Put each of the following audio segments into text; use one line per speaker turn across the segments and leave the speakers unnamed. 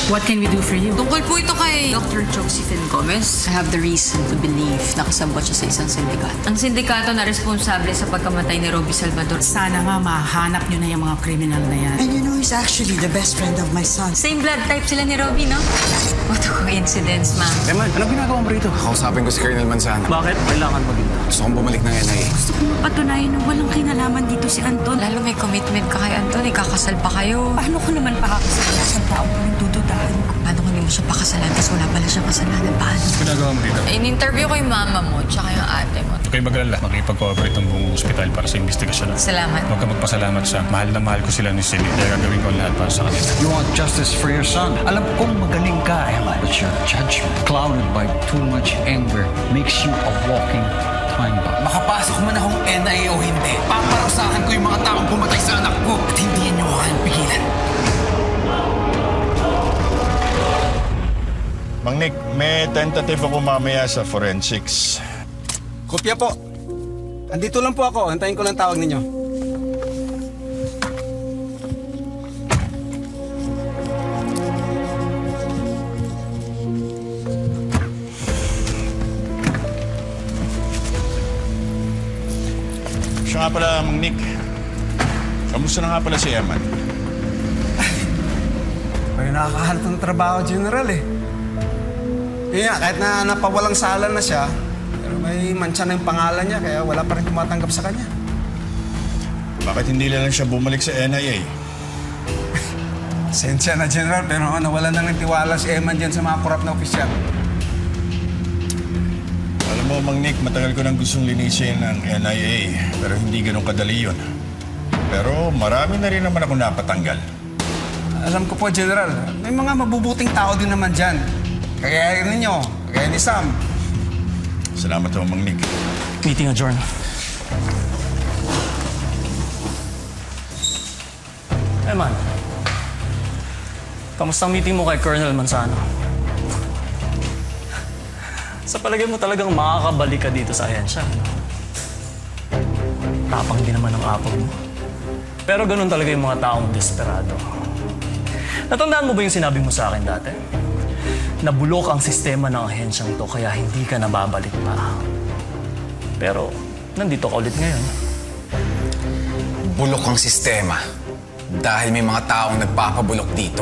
What can we do for you?
Tungkol po ito kay
Dr. Josephine Gomez.
I have the reason to believe na kasabot siya sa isang sindikato. Ang sindikato na responsable sa pagkamatay ni Roby Salvador.
Sana nga mahanap niyo na yung mga kriminal na yan.
And you know, he's actually the best friend of my son.
Same blood type sila ni Roby, no? What a coincidence, ma'am.
Eman, anong ginagawa mo rito? Kausapin ko si Colonel Manzano.
Bakit? Kailangan mo dito.
Gusto kong bumalik ng NIA.
Gusto ko mapatunayan na walang kinalaman dito si Anton.
Lalo may commitment ka kay Anton, ikakasal pa kayo.
Paano ko naman pakakasala sa taong pinagdududahan ko?
Paano kung hindi mo siya pakasalan tapos wala pala siyang kasalanan? Paano?
Ginagawa mo dito?
In-interview ko yung mama mo tsaka yung ate mo.
Okay, mag-alala. Makipag-cooperate ang buong ospital para sa investigasyon.
Salamat.
Huwag ka magpasalamat sa mahal na mahal ko sila ni Celine. Kaya gagawin ko ang lahat para sa kanila.
You want justice for your son. Alam kong magaling ka, Emma. But your judgment, clouded by too much anger, makes you a walking time bomb.
Makapasok man akong NIA o hindi, paparusahan ko yung mga taong pumatay sa anak ko at hindi niyo ko pigilan.
Mang Nick, may tentative ako mamaya sa forensics.
Kopya po. Andito lang po ako. Antayin ko lang tawag ninyo.
Siya nga pala, Mang Nick. Kamusta na nga pala si Eman?
May nakakahanap ng trabaho, General eh. Kaya kahit na napawalang sala na siya, pero may mantsa na yung pangalan niya, kaya wala pa rin tumatanggap sa kanya.
Bakit hindi lang siya bumalik sa NIA?
Sensya na, General, pero nawalan na ng tiwala si Eman dyan sa mga korap na opisyal.
Alam mo, Mang Nick, matagal ko nang gustong linisin ang NIA, pero hindi ganun kadali yun. Pero marami na rin naman ako napatanggal.
Alam ko po, General, may mga mabubuting tao din naman dyan. Kagaya ninyo, kagaya ni Sam.
Salamat ho, Mang Nick.
Meeting adjourn. Eman, kamusta ang meeting mo kay Colonel Manzano? Sa palagay mo talagang makakabalik ka dito sa ahensya. Tapang din naman ang apog mo. Pero ganun talaga yung mga taong desperado. Natandaan mo ba yung sinabi mo sa akin dati? Nabulok ang sistema ng ahensyang to kaya hindi ka nababalik pa. Pero nandito ka ulit ngayon.
Bulok ang sistema dahil may mga taong nagpapabulok dito.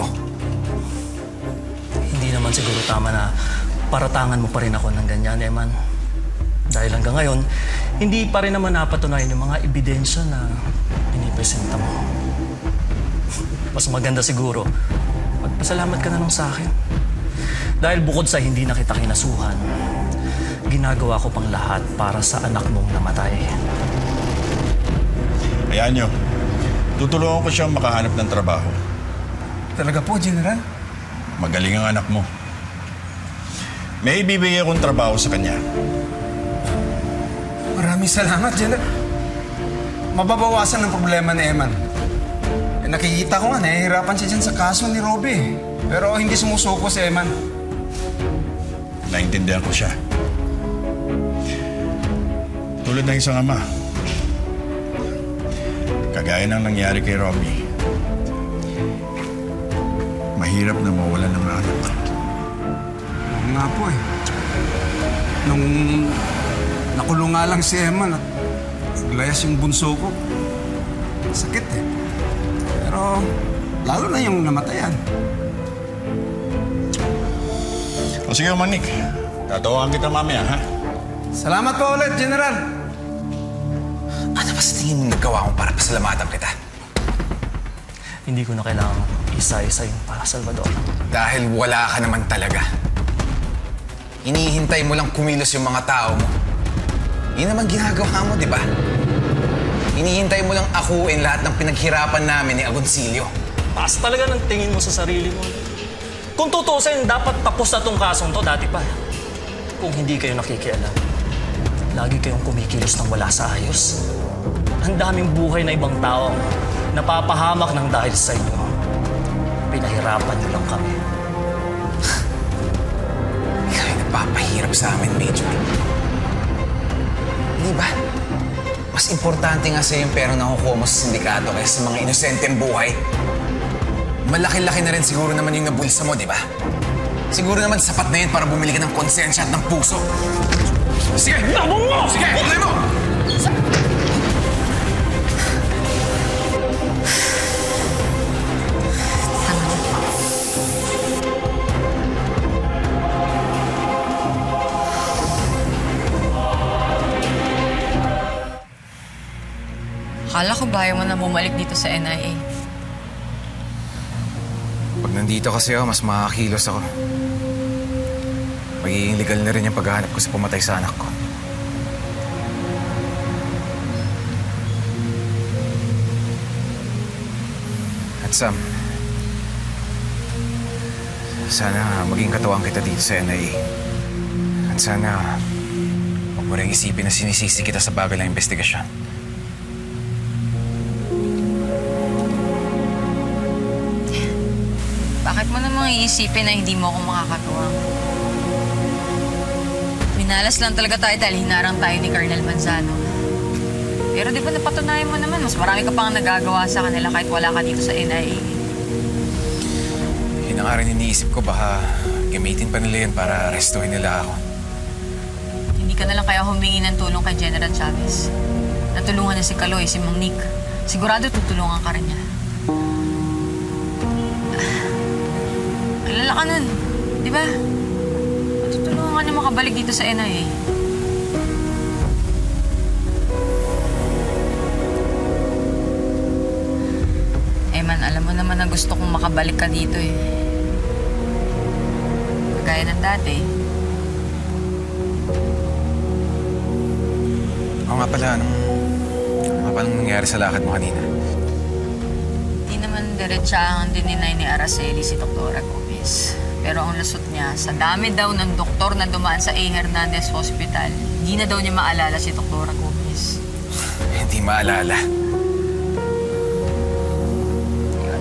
Hindi naman siguro tama na paratangan mo pa rin ako ng ganyan, Eman. Dahil hanggang ngayon, hindi pa rin naman napatunayan yung mga ebidensya na pinipresenta mo. Mas maganda siguro, magpasalamat ka na lang sa akin. Dahil bukod sa hindi na kita kinasuhan, ginagawa ko pang lahat para sa anak mong namatay.
Hayaan nyo, tutulungan ko siyang makahanap ng trabaho.
Talaga po, General?
Magaling ang anak mo. May ibibigay akong trabaho sa kanya.
Maraming salamat, General. Mababawasan ang problema ni Eman. Nakikita ko nga, nahihirapan siya dyan sa kaso ni Roby. Pero hindi sumusuko si Eman.
Naintindihan ko siya. Tulad ng isang ama. Kagaya ng nangyari kay Robbie. Mahirap na mawalan ng anak.
Oo nga po eh. Nung nakulong nga lang si Eman at naglayas yung bunso ko, sakit eh. Pero lalo na yung namatayan.
O sige, Mang Nick. Tatawagan kita mamaya, ha?
Salamat po ulit, General.
Ano ba sa tingin mo nagawa mo para pasalamatan kita?
Hindi ko na kailangang isa-isa yung para Salvador.
Dahil wala ka naman talaga. Hinihintay mo lang kumilos yung mga tao mo. Yun naman ginagawa mo, di ba? Hinihintay mo lang akuin lahat ng pinaghirapan namin ni Agoncillo.
Taas talaga ng tingin mo sa sarili mo. Kung tutusin, dapat tapos na tong kasong to dati pa. Kung hindi kayo nakikialam. Lagi kayong kumikilos ng wala sa ayos. Ang daming buhay na ibang tao napapahamak ng dahil sa inyo. Pinahirapan niyo lang kami.
Ikaw ay nagpapahirap sa amin, Major. Di ba? Mas importante nga sa'yo yung perang nakukuha mo sa sindikato kaysa sa mga inosenteng buhay. Malaki-laki na rin siguro naman yung nabulsa mo, di ba? Siguro naman sapat na yun para bumili ka ng konsensya at ng puso. Sige! Nabong mo! Sige! Tuloy mo!
Akala ko ba ayaw mo na bumalik dito sa NIA?
Pag nandito kasi ako, mas makakakilos ako. Magiging legal na rin yung paghahanap ko sa pumatay sa anak ko. At Sam, sana maging katuwang kita dito sa NIA. At sana huwag mo rin isipin na sinisisi kita sa bagay ng investigasyon.
Bakit mo namang iisipin na hindi mo ako makakatuwang? Minalas lang talaga tayo dahil hinarang tayo ni Colonel Manzano. Pero di ba napatunayan mo naman, mas marami ka pang nagagawa sa kanila kahit wala ka dito sa NIA.
Yun na nga rin iniisip ko, baka gamitin pa nila yan para arrestuhin nila ako.
Hindi ka na lang kaya humingi ng tulong kay General Chavez. Natulungan niya si Kaloy, si Mang Nick. Sigurado tutulungan ka rin niya. Alala ka nun, di ba? Matutulungan ka niya makabalik dito sa NIA. Man, alam mo naman na gusto kong makabalik ka dito eh. Kagaya ng dati.
Oo nga pala, ano nga palang nangyari sa lakad mo kanina?
Di naman diretsahang dininay ni Araceli si Dr. Gomez. Pero ang lusot niya, sa dami daw ng doktor na dumaan sa A. Hernandez Hospital, hindi na daw niya maalala si Dr. Gomez.
Hindi maalala.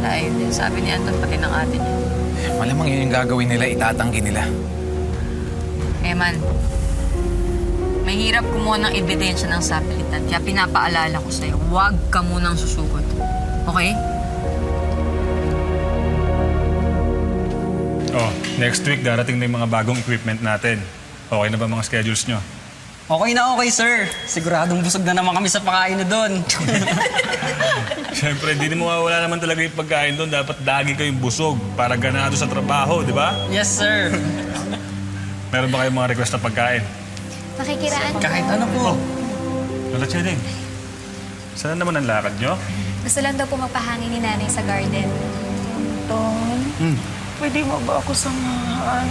Ayun din, sabi ni Anton pati ng ate niya.
Malamang yun yung gagawin nila, itatanggi nila.
Man, mahirap kumuha ng ebidensya ng sapilitan, kaya pinapaalala ko sa'yo, huwag ka munang susugod. Okay?
Oh, next week darating na yung mga bagong equipment natin. Okay na ba mga schedules nyo?
Okay na okay, sir. Siguradong busog na naman kami sa pakain na doon.
Siyempre, hindi mo mawawala naman talaga yung pagkain doon. Dapat lagi kayong busog para ganado sa trabaho, di ba?
Yes, sir.
Meron ba kayong mga request na pagkain?
Makikiraan po.
Kahit ano po.
Lola Cheling, saan naman ang lakad nyo?
Gusto lang daw po magpahangin ni nanay sa garden.
Ton, pwede mo ba ako samahan?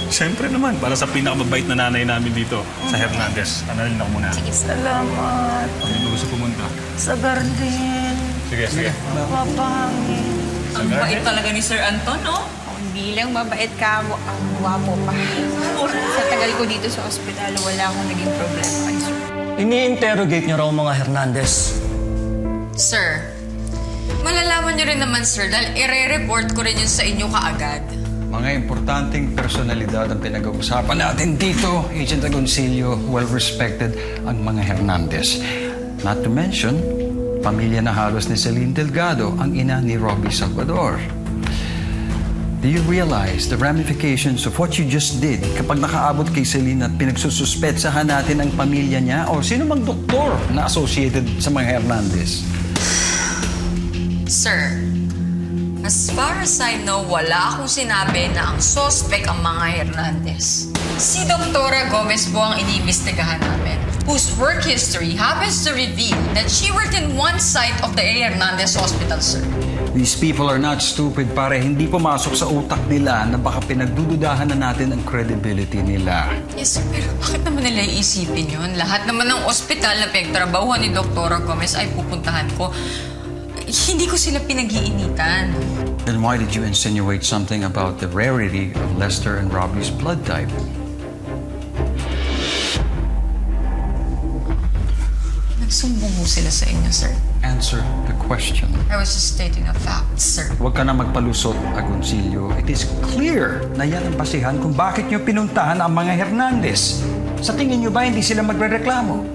Siyempre naman, para sa pinakamabait na nanay namin dito, sa Hernandez. Analin ako muna.
Sige,
Salamat.
Hindi ba gusto pumunta?
Sa garden.
Sige.
Papahangin.
Ang bait talaga ni Sir Anton, no?
Hindi lang mabait ka mo, ang wapo pa. Sa tagal ko dito sa ospital, wala akong naging problema kay Sir.
Ini-interrogate niyo raw mga Hernandez.
Sir, malalaman niyo rin naman, sir, dahil ire-report ko rin yun sa inyo kaagad.
Mga importanteng personalidad ang pinag-uusapan natin dito. Agent Agoncillo, well-respected ang mga Hernandez. Not to mention, pamilya na halos ni Celine Delgado, ang ina ni Robbie Salvador. Do you realize the ramifications of what you just did kapag nakaabot kay Celine at pinagsususpetsahan natin ang pamilya niya o sino mang doktor na associated sa mga Hernandez?
Sir, as far as I know, wala akong sinabi na ang suspect ang mga Hernandez. Si Dr. Gomez po ang iniimbestigahan namin, whose work history happens to reveal that she worked in one side of the A. Hernandez Hospital, sir.
These people are not stupid, pare. Hindi pumasok sa utak nila na baka pinagdududahan na natin ang credibility nila.
Yes, sir, pero bakit naman nila iisipin yun? Lahat naman ng ospital na pinagtrabahuhan ni Dr. Gomez ay pupuntahan ko. Hindi ko sila pinag-iinitan.
Then why did you insinuate something about the rarity of Lester and Robbie's blood type?
Nagsumbong ho sila sa inyo, sir.
Answer the question.
I was just stating a fact, sir.
Huwag ka na magpalusot, Agoncillo. It is clear na yan ang basihan kung bakit nyo pinuntahan ang mga Hernandez. Sa tingin nyo ba hindi sila magrereklamo?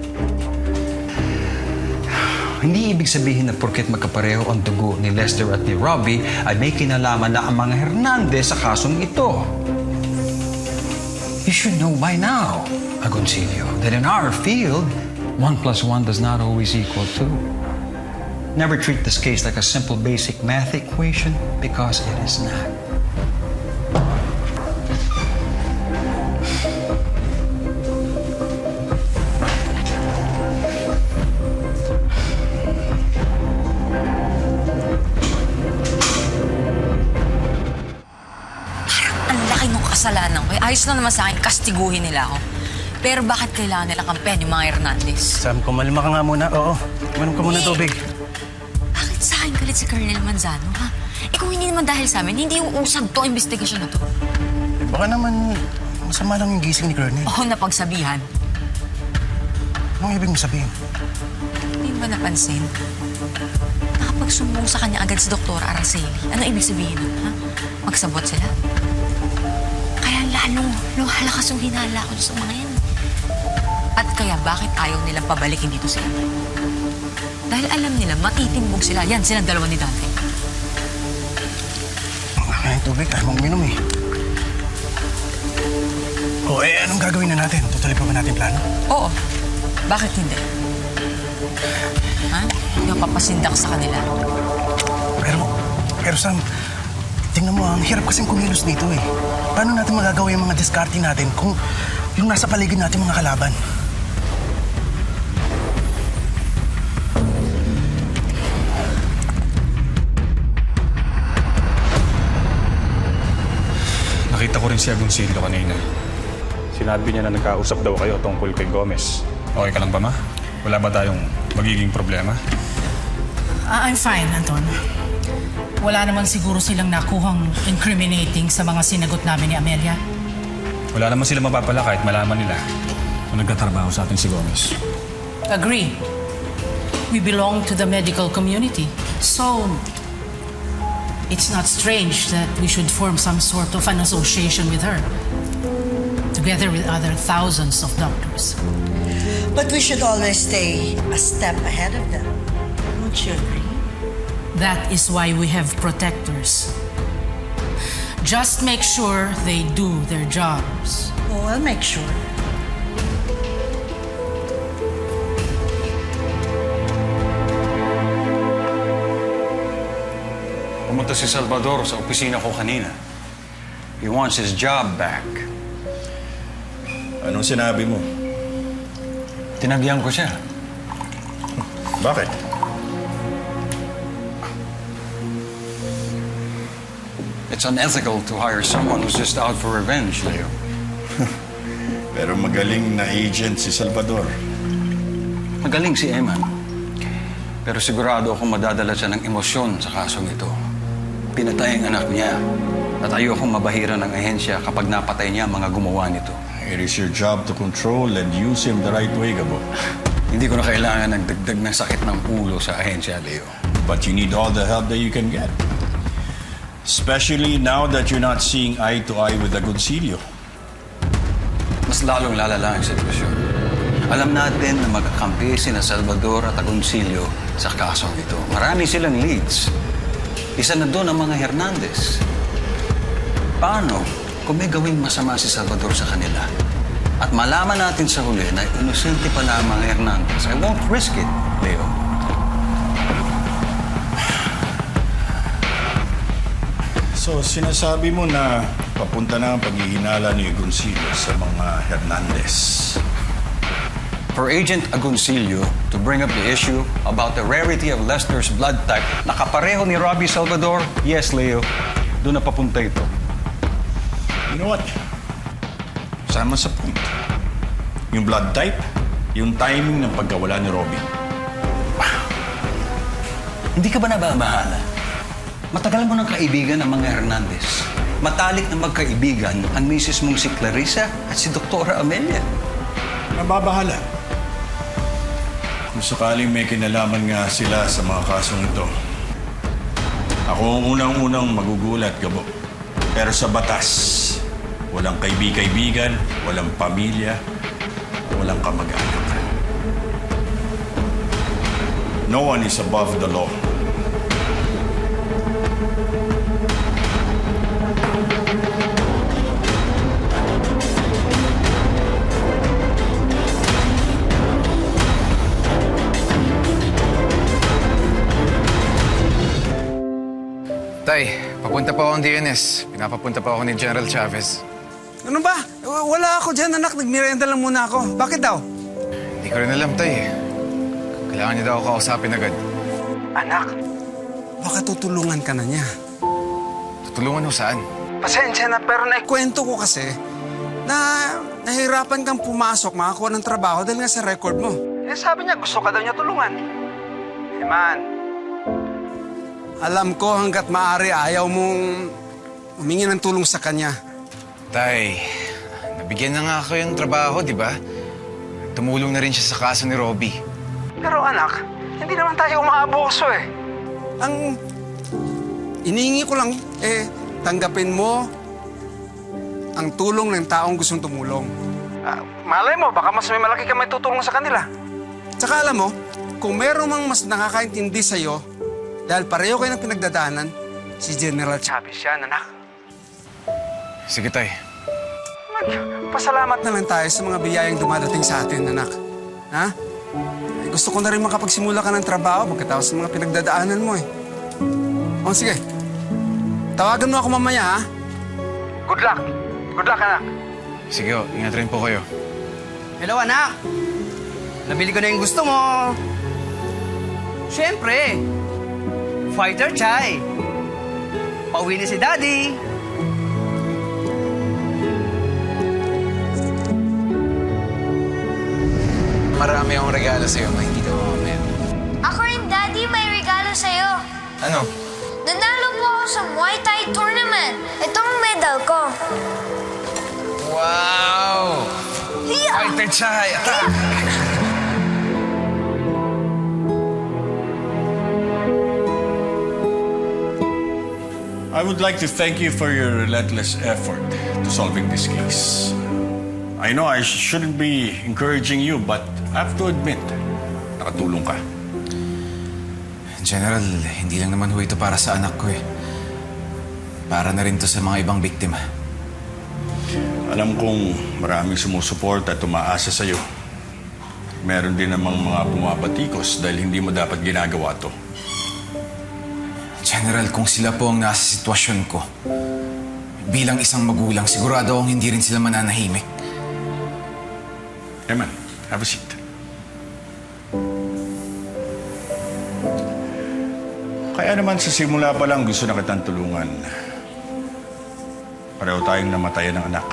Hindi ibig sabihin na porket magkapareho ang dugo ni Lester at ni Robbie ay may kinalaman na ang mga Hernandez sa kasong ito. You should know by now, Agoncillo, that in our field, 1 + 1 does not always equal 2. Never treat this case like a simple basic math equation because it is not.
Ang laki ng kasalanan ko. Ayos lang naman sa akin, kastiguhin nila ako. Pero bakit kailangan nila kampen yung mga Hernandez?
Sam, kumalma ka nga muna. Oo, uminom ka muna ng tubig.
Bakit sa akin galit si Colonel Manzano, ha? Eh kung hindi naman dahil sa amin, hindi uusag to investigasyon na to.
Eh, baka naman masama lang yung gising ni Colonel.
Oo, napagsabihan.
Anong ibig mo sabihin?
Hindi mo ba napansin? Nakapagsumbong sa kanya agad si Dr. Araceli. Ano ibig sabihin nun, ha? Magsabot sila? Kaya lalong lumalakas yung hinala ko sa mga yan. At kaya bakit ayaw nilang pabalikin dito sa inyo? Dahil alam nila, matitimbog sila. Yan, silang dalawa ni Dante.
Ay, tubig. Ayaw mong uminom eh. O, anong gagawin na natin? Tutuloy pa ba natin plano?
Oo. Bakit hindi? Ha? Yung papasindak sa kanila.
Pero Sam, tingnan mo, ang hirap kasing kumilos dito eh. Paano natin magagawa yung mga diskarte natin kung yung nasa paligid natin mga kalaban?
Nakita ko rin si Agoncillo kanina. Sinabi niya na nagkausap daw kayo tungkol kay Gomez. Okay ka lang ba, ma? Wala ba tayong magiging problema?
I'm fine, Anton. Wala naman siguro silang nakuhang incriminating sa mga sinagot namin ni Amelia.
Wala naman sila mapapala kahit malaman nila kung nagkatrabaho sa atin si Gomez.
Agree. We belong to the medical community. So, it's not strange that we should form some sort of an association with her, together with other thousands of doctors.
But we should always stay a step ahead of them. Don't you agree?
That is why we have protectors. Just make sure they do their jobs.
Oh, I'll make sure.
Pumunta si Salvador sa opisina ko kanina. He wants his job back.
Anong sinabi mo?
Tinagyan ko siya.
Bakit?
It's unethical to hire someone who's just out for revenge, Leo.
Pero magaling na agent si Salvador.
Magaling si Eman. Pero sigurado akong madadala siya ng emosyon sa kasong ito. Pinatay ang anak niya. At ayokong mabahira ng ahensya kapag napatay niya ang mga gumawa nito.
It is your job to control and use him the right way, Gabo.
Hindi ko na kailangan ng dagdag ng sakit ng ulo sa ahensya, Leo.
But you need all the help that you can get. Especially now that you're not seeing eye to eye with Agoncillo.
Mas lalong lalala ang sitwasyon. Alam natin na magkakampi sina Salvador at Agoncillo sa kasong ito. Marami silang leads. Isa na doon ang mga Hernandez. Paano kung may gawing masama si Salvador sa kanila? At malaman natin sa huli na inosente pala ang mga Hernandez. I won't risk it, Leo.
So, sinasabi mo na papunta na ang paghihinala ni Agoncillo sa mga Hernandez.
For Agent Agoncillo to bring up the issue about the rarity of Lester's blood type na kapareho ni Robbie Salvador, yes, Leo, doon na papunta ito.
You know what? Sama sa point. Yung blood type, yung timing ng pagkawala ni Robbie.
Hindi ka ba nababahala? Matagal mo ng kaibigan ang mga Hernandez. Matalik na magkaibigan ang misis mong si Clarissa at si Dr. Amelia.
Nababahala. kung sakaling may kinalaman nga sila sa mga kasong ito, ako ang unang-unang magugulat, Gabo. Pero sa batas, walang kaibigan, walang pamilya, walang kamag-anak. No one is above the law.
Tay, papunta pa ako ng DNS. Pinapapunta pa ako ni General Chavez.
Ano ba? Wala ako dyan, anak. Nagmerienda lang muna ako. Bakit daw?
Hindi ko rin alam, Tay. Kailangan niya daw ako kausapin agad.
Anak, baka tutulungan ka na niya.
Tutulungan mo saan?
Pasensya na, pero naikwento ko kasi na nahirapan kang pumasok, makakuha ng trabaho dahil nga sa record mo. Eh, sabi niya, gusto ka daw niya tulungan. Eh, man, alam ko hanggat maaari ayaw mong humingi ng tulong sa kanya.
Tay, nabigyan na nga ako yung trabaho, di ba? Tumulong na rin siya sa kaso ni Robbie.
Pero anak, hindi naman tayo umaabuso eh. Ang iniingi ko lang, tanggapin mo ang tulong ng taong gustong tumulong. Malay mo, baka mas may malaki ka may tutulong sa kanila. Tsaka alam mo, kung meron mang mas nakakaintindi sa'yo, dahil pareho kayo ng pinagdadaanan, si General Chavez yan, anak.
Sige, Tay.
Pasalamat na lang tayo sa mga biyayang dumadating sa atin, anak. Ha? Gusto ko na rin makapagsimula ka ng trabaho pagkatapos sa mga pinagdadaanan mo eh. O, sige. Tawagan mo ako mamaya, ha? Good luck. Good luck, anak.
Sige, ingat rin po kayo.
Hello, anak. Nabili ko na yung gusto mo. Siyempre, fighter chai. Pauwi na si Daddy.
Marami akong regalo sa'yo na hindi daw mamaya.
Ako rin, Daddy, may regalo sa'yo.
Ano?
Nanalo po ako sa Muay Thai tournament. Ito ang medal ko.
Wow!
Hiya!
Fighter Chai! Attack!
I would like to thank you for your relentless effort to solving this case. I know I shouldn't be encouraging you, but I have to admit, nakatulong ka.
General, hindi lang naman ho ito para sa anak ko eh. Para na rin to sa mga ibang biktima.
Alam kong maraming sumusuporta at umaasa sa'yo. Meron din namang mga bumabatikos dahil hindi mo dapat ginagawa to.
General, kung sila po ang nasa sitwasyon ko, bilang isang magulang, sigurado akong hindi rin sila mananahimik.
Eman, have a seat. Kaya naman sa simula pa lang gusto na kitang tulungan. Pareho tayong namatayan ng anak.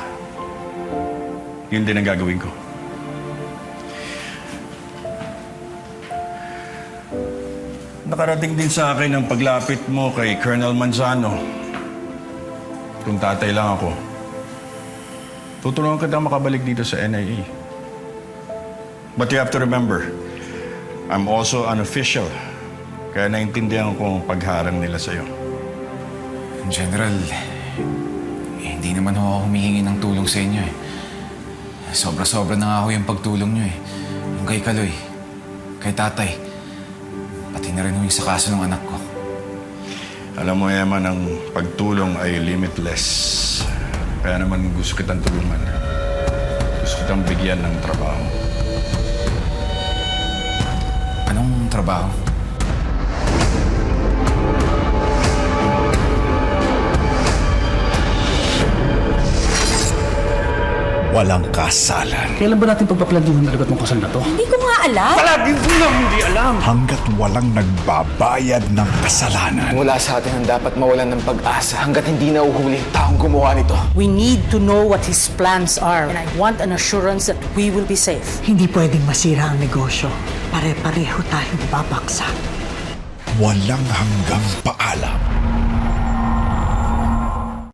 Yun din ang gagawin ko. Nakarating din sa akin ang paglapit mo kay Colonel Manzano. Kung tatay lang ako, tutulungan kita makabalik dito sa NIA. But you have to remember, I'm also an official. Kaya naintindihan ko ang pagharang nila sa'yo.
General, hindi naman ako humihingi ng tulong sa inyo eh. Sobra-sobra na nga ako yung pagtulong nyo eh. Yung kay Kaloy, kay tatay, pati na rin yung sa kaso ng anak ko.
Alam mo, Eman, ang pagtulong ay limitless. Kaya naman gusto kitang tulungan. Gusto kitang bigyan ng trabaho.
Anong trabaho?
Walang kasalan.
Kailan ba natin pagpapladuhan na lagot ng kasal na to?
Hindi ko nga alam.
Palagi ko lang hindi alam.
Hanggat walang nagbabayad ng kasalanan.
Wala sa atin ang dapat mawalan ng pag-asa hanggat hindi nauhuli ang taong gumawa nito.
We need to know what his plans are. And I want an assurance that we will be safe.
Hindi pwedeng masira ang negosyo. Pare-pareho tayong babaksak.
Walang hanggang paalam.